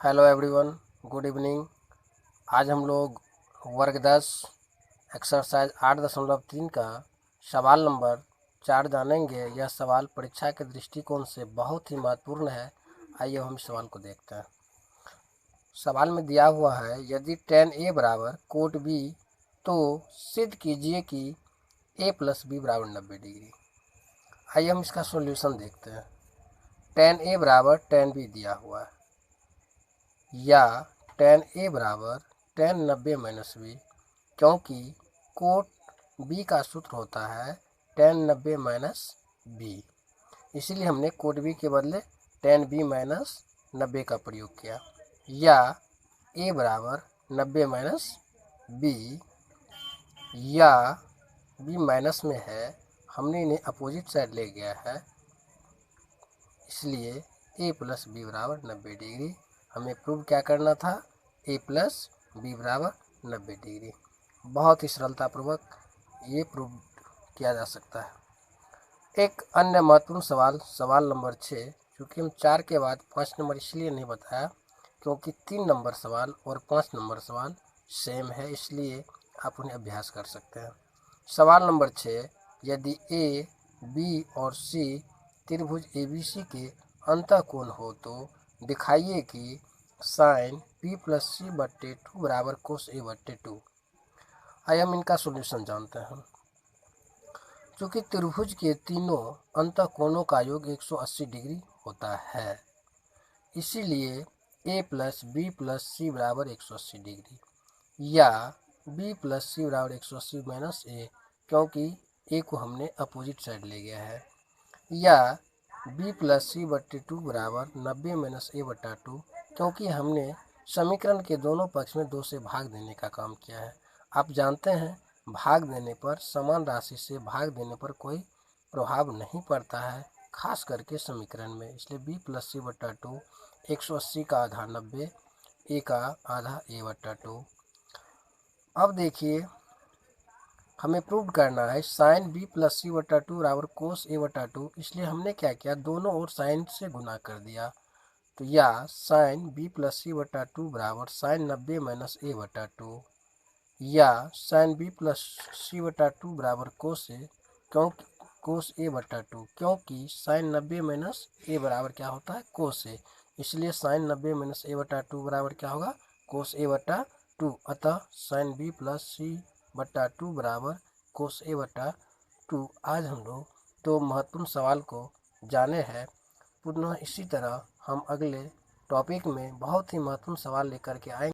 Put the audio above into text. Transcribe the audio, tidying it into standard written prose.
Hello everyone, good evening. आज हम लोग वर्ग 10 एक्सरसाइज 8.3 का सवाल नंबर 4 जानेंगे। यह सवाल परीक्षा के दृष्टिकोण से बहुत ही महत्वपूर्ण है। आइए हम सवाल को देखते हैं। सवाल में दिया हुआ है, यदि tan a बराबर कोट b तो सिद्ध कीजिए कि a प्लस बी बराबर 90 डिग्री। आइए हम इसका सॉल्यूशन देखते हैं। tan a बराबर tan b दिया हुआ है, या tan a बराबर tan 90 माइनस बी, क्योंकि कोट b का सूत्र होता है tan 90 माइनस बी। इसीलिए हमने कोट b के बदले tan b माइनस 90 का प्रयोग किया। या a बराबर 90 माइनस बी, या b माइनस में है, हमने इन्हें अपोजिट साइड ले गया है, इसलिए a प्लस बी बराबर 90 डिग्री। हमें प्रूव क्या करना था? a प्लस बी बराबर 90 डिग्री। बहुत ही सरलतापूर्वक ये प्रूव किया जा सकता है। एक अन्य महत्वपूर्ण सवाल नंबर 6, चूँकि हम 4 के बाद 5 नंबर इसलिए नहीं बताया क्योंकि 3 नंबर सवाल और 5 नंबर सवाल सेम है, इसलिए आप उन्हें अभ्यास कर सकते हैं। सवाल नंबर 6, यदि ए, बी और सी त्रिभुज ABC के अंतःकोण हो तो दिखाइए कि साइन P प्लस सी बट्टे 2 बराबर कोस A बट्टे 2। आइए हम इनका सॉल्यूशन जानते हैं। चूँकि त्रिभुज के तीनों अंतःकोणों का योग 180 डिग्री होता है, इसीलिए a प्लस बी प्लस सी बराबर 180 डिग्री, या b प्लस सी बराबर 180 माइनस a, क्योंकि a को हमने अपोजिट साइड ले गया है, या b प्लस सी बट्टे 2 बराबर 90 माइनस a बट्टा 2, क्योंकि हमने समीकरण के दोनों पक्ष में 2 से भाग देने का काम किया है। आप जानते हैं, भाग देने पर, समान राशि से भाग देने पर कोई प्रभाव नहीं पड़ता है, खास करके समीकरण में। इसलिए b प्लस सी बट्टा 2, 180 का आधा 90, a का आधा a बट्टा 2। अब देखिए, हमें प्रूव करना है साइन b प्लस सी बट्टा 2 बराबर कोस a बट्टा 2, इसलिए हमने क्या किया? दोनों ओर साइन से गुना कर दिया। तो या साइन b प्लस सी बट्टा 2 बराबर साइन 90 माइनस a बट्टा 2, या साइन b प्लस सी बट्टा 2 बराबर कोस a, क्योंकि कोस a बट्टा 2, क्योंकि साइन 90 माइनस a बराबर क्या होता है? कोस a, इसलिए साइन 90 माइनस a बट्टा 2 बराबर क्या होगा? कोस a बट्टा 2। अतः साइन b प्लस सी बट्टा 2 बराबर कोस a बट्टा 2। आज हम लोग 2 महत्वपूर्ण सवाल को जाने हैं। पुनः इसी तरह हम अगले टॉपिक में बहुत ही महत्वपूर्ण सवाल लेकर के आएंगे।